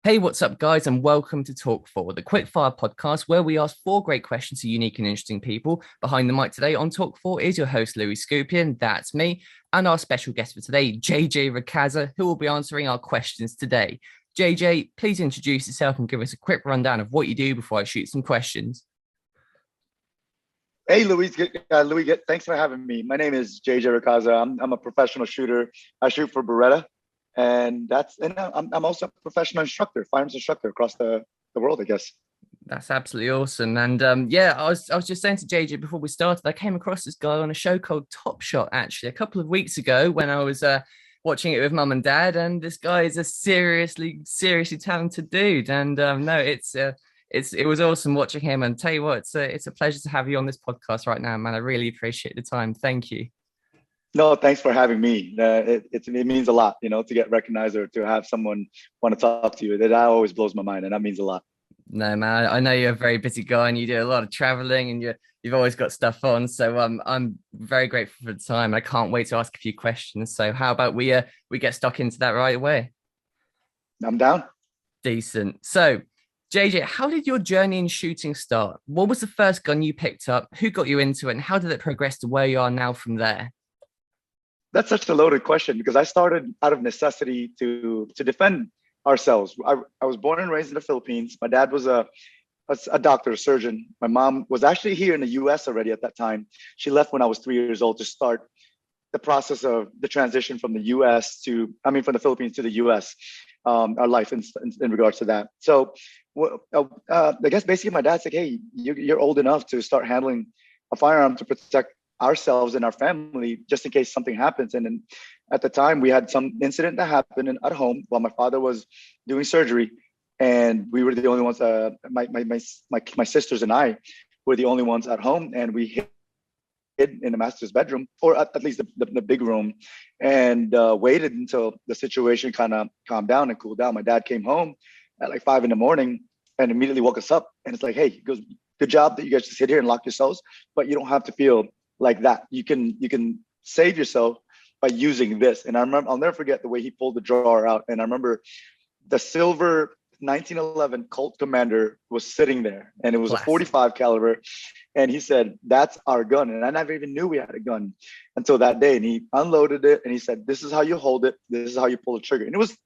Hey, what's up, guys, and welcome to Talk4, the quickfire podcast where we ask four great questions to unique and interesting people. Behind the mic today on Talk4 is your host, Skupien, that's me, and our special guest for today, JJ Racaza, who will be answering our questions today. JJ, please introduce yourself and give us a quick rundown of what you do before I shoot some questions. Hey, Louis, thanks for having me. My name is JJ Racaza. I'm a professional shooter. I shoot for Beretta, and I'm also a professional instructor, firearms instructor across the world, I guess. That's absolutely awesome. And yeah, I was just saying to JJ before we started, I came across this guy on a show called Top Shot actually a couple of weeks ago when I was watching it with mum and dad, and this guy is a seriously talented dude. And no, it was awesome watching him. And tell you what, it's a pleasure to have you on this podcast right now, man. I really appreciate the time. Thank you. No, thanks for having me. It means a lot, to get recognized or to have someone want to talk to you. That always blows my mind, and that means a lot. No, man, I know you're a very busy guy and you do a lot of traveling and you've always got stuff on. So I'm very grateful for the time. I can't wait to ask a few questions. So how about we get stuck into that right away? I'm down. Decent. So JJ, how did your journey in shooting start? What was the first gun you picked up? Who got you into it? And how did it progress to where you are now from there? That's such a loaded question because I started out of necessity to defend ourselves. I was born and raised in the Philippines. My dad was a doctor, a surgeon. My mom was actually here in the US already at that time. She left when I was 3 years old to start the process of the transition from the from the Philippines to the US, our life in regards to that. So I guess basically my dad's like, hey, you're old enough to start handling a firearm to protect ourselves and our family just in case something happens. And then at the time we had some incident that happened at home while my father was doing surgery, and we were the only ones, my sisters and I were the only ones at home, and we hid in the master's bedroom, or at least the big room, and waited until the situation kind of calmed down and cooled down. My dad came home at like 5 a.m. and immediately woke us up, and it's like, hey, he goes, good job that you guys just sit here and lock yourselves, but you don't have to feel like that. You can save yourself by using this. And I'll never forget the way he pulled the drawer out. And I remember the silver 1911 Colt Commander was sitting there, and it was a 45 caliber. And he said, that's our gun. And I never even knew we had a gun until that day. And he unloaded it and he said, this is how you hold it. This is how you pull the trigger. And it was,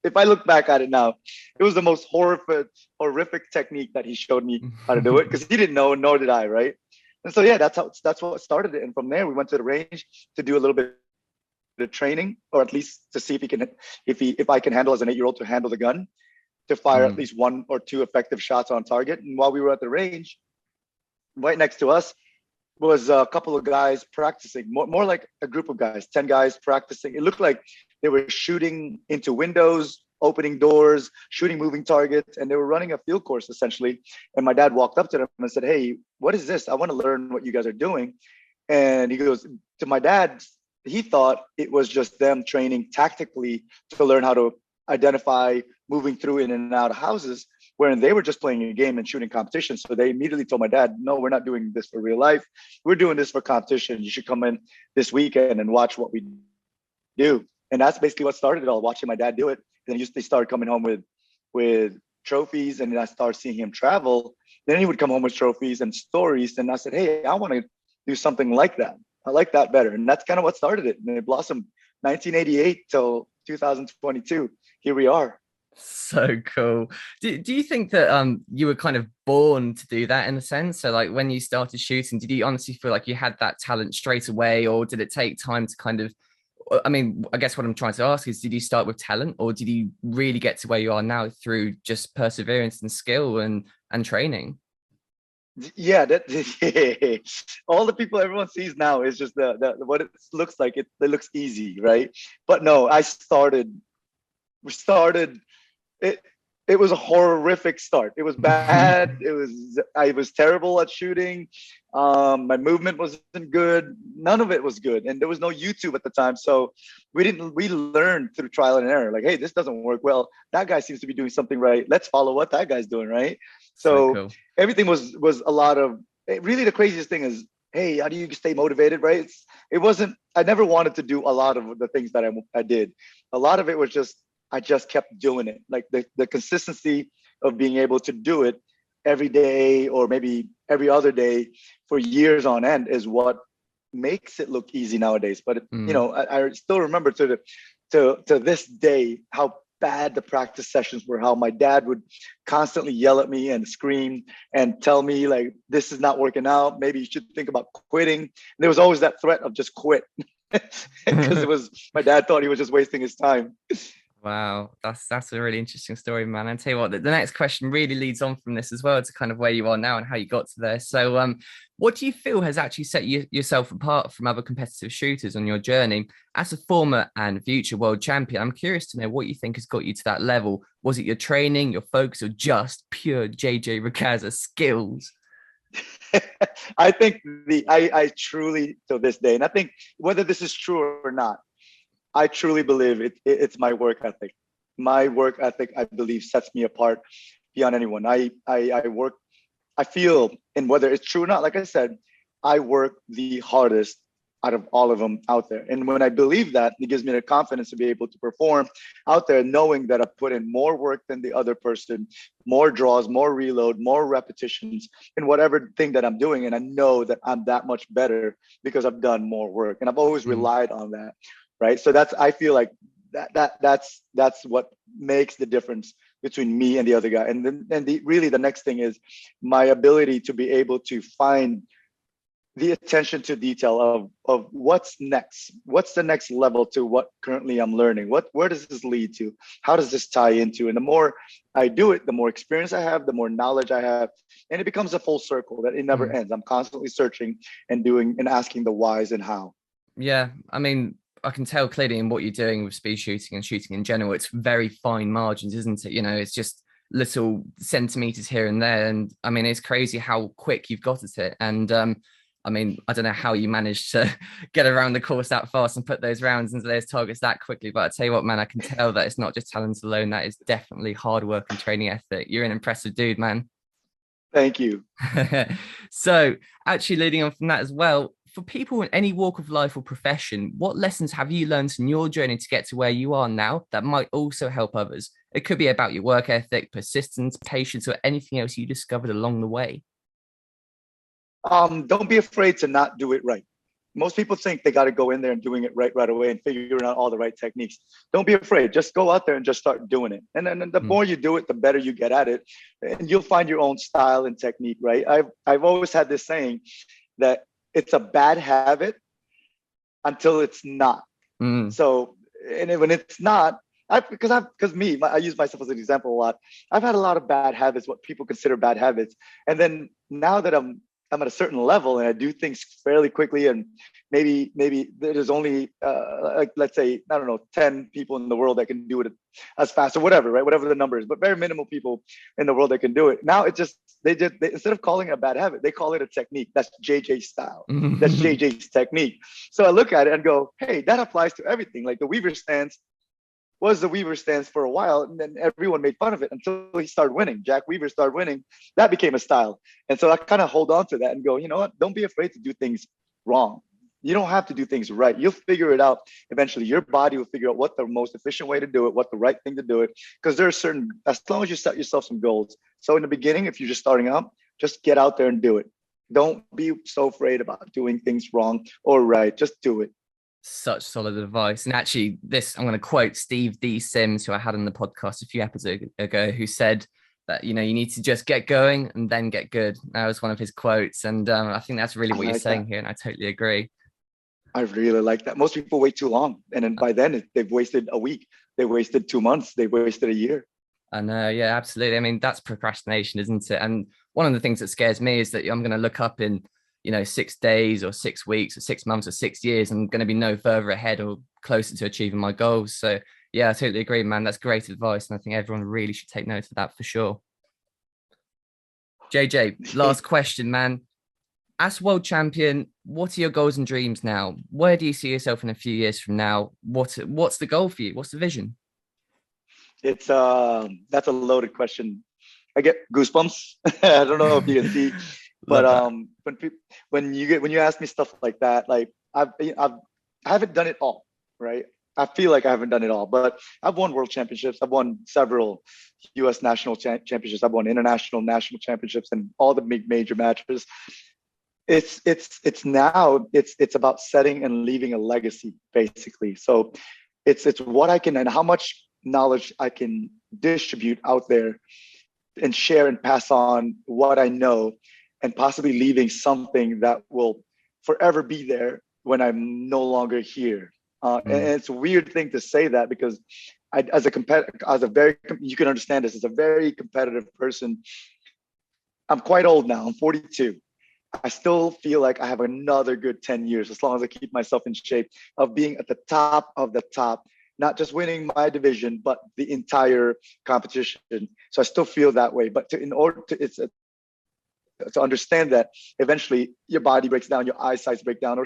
if I look back at it now, it was the most horrific technique that he showed me how to do it, because he didn't know, nor did I, right? And so, yeah, that's what started it. And from there, we went to the range to do a little bit of training, or at least to see if I can handle as an 8-year-old to handle the gun, to fire at least 1 or 2 effective shots on target. And while we were at the range, right next to us was a couple of guys practicing, more like a group of guys, 10 guys practicing. It looked like they were shooting into windows, opening doors, shooting moving targets, and they were running a field course essentially. And my dad walked up to them and said, hey, what is this? I want to learn what you guys are doing. And he goes, to my dad, he thought it was just them training tactically to learn how to identify moving through in and out of houses, wherein they were just playing a game and shooting competition. So they immediately told my dad, no, we're not doing this for real life. We're doing this for competition. You should come in this weekend and watch what we do. And that's basically what started it all, watching my dad do it. And then they started coming home with trophies, and then I started seeing him travel. Then he would come home with trophies and stories. And I said, hey, I want to do something like that. I like that better. And that's kind of what started it. And it blossomed 1988 till 2022. Here we are. So cool. Do you think that you were kind of born to do that in a sense? So like when you started shooting, did you honestly feel like you had that talent straight away, or did it take time to kind of, I mean, I guess what I'm trying to ask is, did you start with talent, or did you really get to where you are now through just perseverance and skill and training? Yeah, all the people everyone sees now is just the what it looks like. It looks easy, right? But no, we started it. It was a horrific start. It was bad. I was terrible at shooting. My movement wasn't good. None of it was good. And there was no YouTube at the time. So we learned through trial and error. Like, hey, this doesn't work well. That guy seems to be doing something right. Let's follow what that guy's doing, right? So cool. Everything was a lot of, really the craziest thing is, hey, how do you stay motivated, right? I never wanted to do a lot of the things that I did. A lot of it was just, I just kept doing it. Like the consistency of being able to do it every day or maybe every other day for years on end is what makes it look easy nowadays. But you know, I still remember to this day how bad the practice sessions were, how my dad would constantly yell at me and scream and tell me like, this is not working out, maybe you should think about quitting. And there was always that threat of just quit because it was, my dad thought he was just wasting his time. Wow, that's a really interesting story, man. And tell you what, the next question really leads on from this as well to kind of where you are now and how you got to there. So what do you feel has actually set yourself apart from other competitive shooters on your journey? As a former and future world champion, I'm curious to know what you think has got you to that level. Was it your training, your focus, or just pure JJ Racaza skills? I think I truly, to this day, and I think whether this is true or not, I truly believe it's my work ethic. My work ethic, I believe, sets me apart beyond anyone. I work, I feel, and whether it's true or not, like I said, I work the hardest out of all of them out there. And when I believe that, it gives me the confidence to be able to perform out there, knowing that I put in more work than the other person, more draws, more reload, more repetitions in whatever thing that I'm doing. And I know that I'm that much better because I've done more work. And I've always relied on that. Right. So I feel like that's what makes the difference between me and the other guy. And then really the next thing is my ability to be able to find the attention to detail of what's next, what's the next level to what currently I'm learning, where does this lead to, how does this tie into? And the more I do it, the more experience I have, the more knowledge I have, and it becomes a full circle that it never ends. I'm constantly searching and doing and asking the whys and how. Yeah, I mean, I can tell clearly in what you're doing with speed shooting and shooting in general, it's very fine margins, isn't it? You know, it's just little centimeters here and there. And I mean, it's crazy how quick you've got at it. And I mean, I don't know how you managed to get around the course that fast and put those rounds into those targets that quickly. But I tell you what, man, I can tell that it's not just talent alone. That is definitely hard work and training ethic. You're an impressive dude, man. Thank you. So actually leading on from that as well, for people in any walk of life or profession, what lessons have you learned in your journey to get to where you are now that might also help others? It could be about your work ethic, persistence, patience, or anything else you discovered along the way. Don't be afraid to not do it right. Most people think they got to go in there and doing it right away and figuring out all the right techniques. Don't be afraid. Just go out there and just start doing it. And then the more you do it, the better you get at it. And you'll find your own style and technique, right? I've always had this saying that it's a bad habit until it's not. So, and when it's not, I use myself as an example a lot. I've had a lot of bad habits, what people consider bad habits. And then now that I'm at a certain level and I do things fairly quickly, and maybe there's only like, let's say, I don't know, 10 people in the world that can do it as fast or whatever, right? Whatever the number is, but very minimal people in the world that can do it. Now it just, they instead of calling it a bad habit, they call it a technique. That's JJ's style. That's JJ's technique. So I look at it and go, hey, that applies to everything. Like the Weaver stance was the Weaver stance for a while, and then everyone made fun of it until he started winning. Jack Weaver started winning. That became a style. And so I kind of hold on to that and go, you know what? Don't be afraid to do things wrong. You don't have to do things right. You'll figure it out eventually. Your body will figure out what the most efficient way to do it, what the right thing to do it. Because there are certain, as long as you set yourself some goals. So in the beginning, if you're just starting out, just get out there and do it. Don't be so afraid about doing things wrong or right. Just do it. Such solid advice. And actually, I'm going to quote Steve D. Sims, who I had on the podcast a few episodes ago, who said that, you know, you need to just get going and then get good. That was one of his quotes. And I think that's really what you're saying here. And I totally agree. I really like that. Most people wait too long. And then by then they've wasted a week. They wasted 2 months. They wasted a year. I know. Yeah, absolutely. I mean, that's procrastination, isn't it? And one of the things that scares me is that I'm going to look up in, 6 days or 6 weeks or 6 months or 6 years, I'm going to be no further ahead or closer to achieving my goals. So yeah, I totally agree, man. That's great advice. And I think everyone really should take note of that for sure. JJ, last question, man. As world champion, what are your goals and dreams now? Where do you see yourself in a few years from now? What's the goal for you? What's the vision? It's that's a loaded question. I get goosebumps. I don't know if you can see. But when you ask me stuff like that, like I haven't done it all, right? I feel like I haven't done it all, but I've won world championships. I've won several U.S. national championships. I've won international national championships and all the big major matches. It's about setting and leaving a legacy, basically. So it's what I can and how much knowledge I can distribute out there and share and pass on what I know, and possibly leaving something that will forever be there when I'm no longer here. And it's a weird thing to say that, because you can understand this, as a very competitive person. I'm quite old now. I'm 42. I still feel like I have another good 10 years, as long as I keep myself in shape, of being at the top of the top, not just winning my division, but the entire competition. So I still feel that way. But to understand that eventually your body breaks down, your eyesight breaks down, or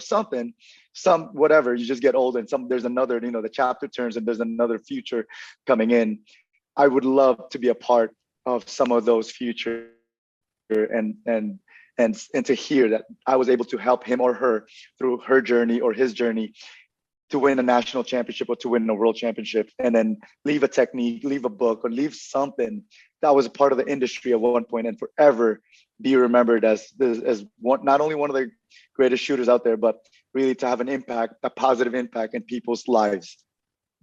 whatever, you just get old, and there's another, the chapter turns and there's another future coming in. I would love to be a part of some of those future and to hear that I was able to help him or her through her journey or his journey to win a national championship or to win a world championship, and then leave a technique, leave a book, or leave something that was a part of the industry at one point, and forever be remembered as one, not only one of the greatest shooters out there, but really to have a positive impact in people's lives.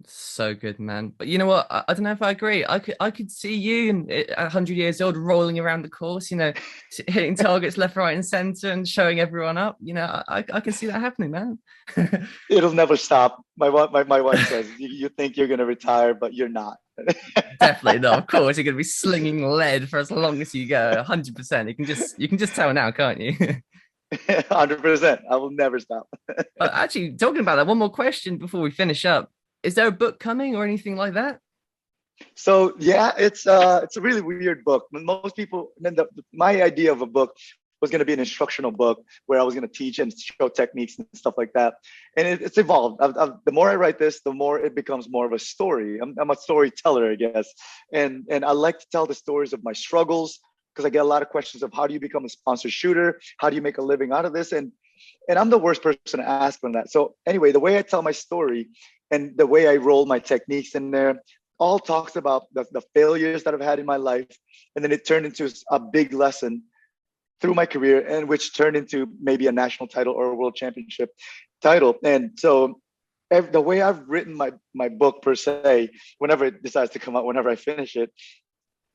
So good, man. But you know what? I don't know if I agree. I could see you at 100 years old rolling around the course, hitting targets left, right, and center, and showing everyone up. I can see that happening, man. It'll never stop. My wife says, you think you're going to retire, but you're not. Definitely not. Of course, you're going to be slinging lead for as long as you go. 100%. You can just tell now, can't you? 100%. I will never stop. Actually, talking about that, one more question before we finish up. Is there a book coming or anything like that? So yeah, it's a really weird book. Most people, my idea of a book was going to be an instructional book where I was going to teach and show techniques and stuff like that. And it's evolved. The more I write this, the more it becomes more of a story. I'm a storyteller, I guess. And I like to tell the stories of my struggles, because I get a lot of questions of how do you become a sponsored shooter? How do you make a living out of this? And I'm the worst person to ask on that. So anyway, the way I tell my story and the way I roll my techniques in there all talks about the failures that I've had in my life. And then it turned into a big lesson through my career, and which turned into maybe a national title or a world championship title. And so the way I've written my book per se, whenever it decides to come out, whenever I finish it,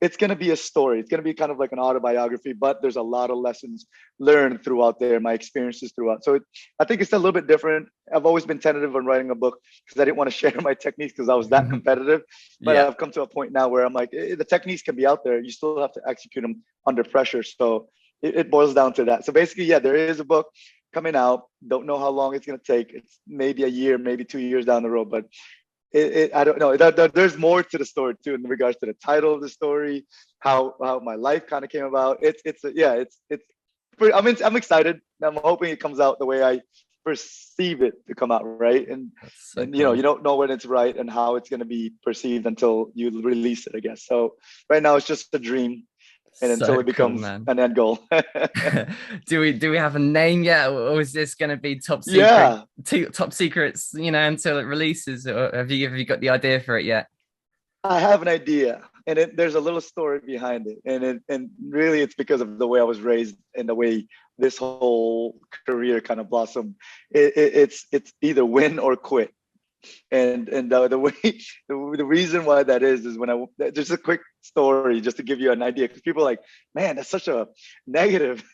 it's going to be a story. It's going to be kind of like an autobiography, but there's a lot of lessons learned throughout there, my experiences throughout. So I think it's a little bit different. I've always been tentative on writing a book because I didn't want to share my techniques because I was that competitive. But yeah. I've come to a point now where I'm like, the techniques can be out there. You still have to execute them under pressure. So it boils down to that. So basically, yeah, there is a book coming out. Don't know how long it's going to take. It's maybe a year, maybe 2 years down the road, but I don't know. There's more to the story too, in regards to the title of the story, how my life kind of came about. I'm excited. I'm hoping it comes out the way I perceive it to come out, right? And cool. You don't know when it's right and how it's going to be perceived until you release it, I guess. So right now it's just a dream. And until it becomes an end goal. do we have a name yet, or is this going to be top secret? Yeah. Top secrets, until it releases, or have you got the idea for it yet? I have an idea, and there's a little story behind it, and really it's because of the way I was raised and the way this whole career kind of blossomed. It's either win or quit. And the reason why that is when just a quick story just to give you an idea, because people are like, man, that's such a negative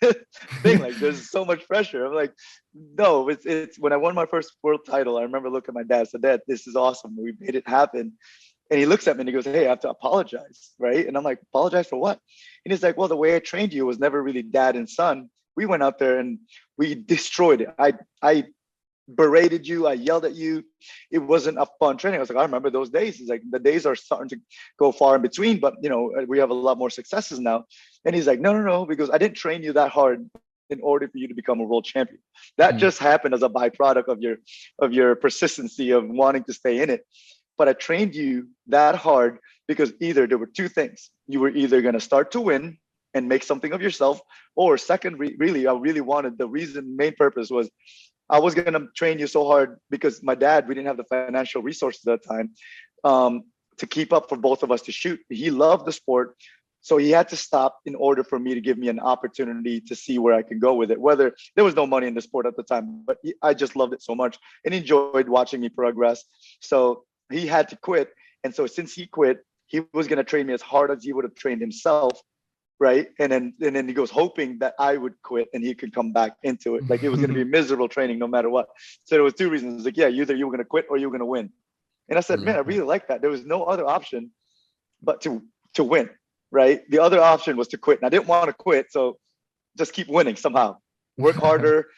thing, like there's so much pressure. I'm like, no, it's when I won my first world title, I remember looking at my dad, said, Dad, this is awesome, we made it happen. And he looks at me and he goes, hey, I have to apologize, right? And I'm like, apologize for what? And he's like, well, the way I trained you was never really dad and son. We went out there and we destroyed it. I berated you, I yelled at you. It wasn't a fun training. I was like, I remember those days. He's like, the days are starting to go far in between, but we have a lot more successes now. And he's like, no, because I didn't train you that hard in order for you to become a world champion. That just happened as a byproduct of your persistency of wanting to stay in it. But I trained you that hard because either there were two things. You were either going to start to win and make something of yourself, or second, really, I really wanted, the main purpose was I was going to train you so hard because my dad, we didn't have the financial resources at the time to keep up for both of us to shoot. He loved the sport. So he had to stop in order for me to give me an opportunity to see where I could go with it. Whether there was no money in the sport at the time, but I just loved it so much and enjoyed watching me progress. So he had to quit. And so since he quit, he was going to train me as hard as he would have trained himself. Right. And then he goes hoping that I would quit and he could come back into it. Like it was going to be miserable training no matter what. So there was two reasons. Like, yeah, either you were going to quit or you were going to win. And I said, man, I really like that. There was no other option but to win. Right. The other option was to quit. And I didn't want to quit. So just keep winning somehow. Work harder.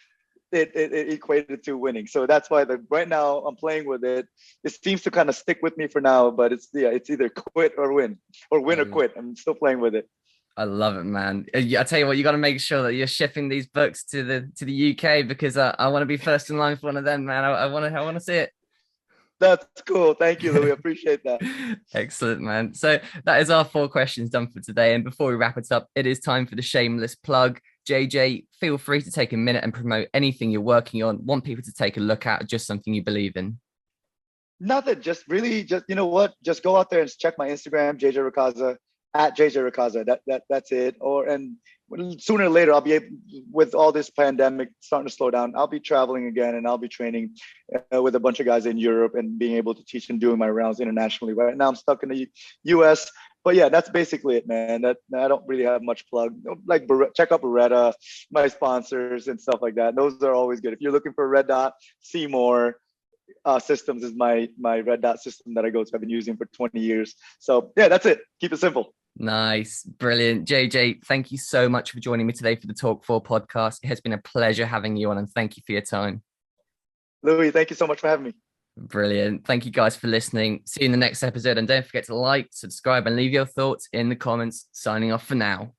It equated to winning. So that's why right now I'm playing with it. It seems to kind of stick with me for now, but it's either quit or win or quit. I'm still playing with it. I love it, man. I tell you what, you got to make sure that you're shipping these books to the UK because I want to be first in line for one of them, man. I want to see it. That's cool. Thank you, Louis. I appreciate that. Excellent, man. So that is our 4 questions done for today. And before we wrap it up, it is time for the shameless plug. JJ, feel free to take a minute and promote anything you're working on, want people to take a look at, just something you believe in. Nothing. Just you know what? Just go out there and check my Instagram, JJ Racaza, at JJ Racaza. That's it. And sooner or later, I'll be able, with all this pandemic starting to slow down, I'll be traveling again and I'll be training with a bunch of guys in Europe and being able to teach and doing my rounds internationally. Right now, I'm stuck in the US. But yeah, that's basically it, man. I don't really have much plug. Like check out Beretta, my sponsors and stuff like that. Those are always good. If you're looking for Red Dot, Seymour Systems is my Red Dot system that I go to. I've been using for 20 years. So yeah, that's it. Keep it simple. Nice. Brilliant. JJ, thank you so much for joining me today for the Talk4 podcast. It has been a pleasure having you on and thank you for your time. Louis, thank you so much for having me. Brilliant. Thank you guys for listening. See you in the next episode and don't forget to like, subscribe and leave your thoughts in the comments. Signing off for now.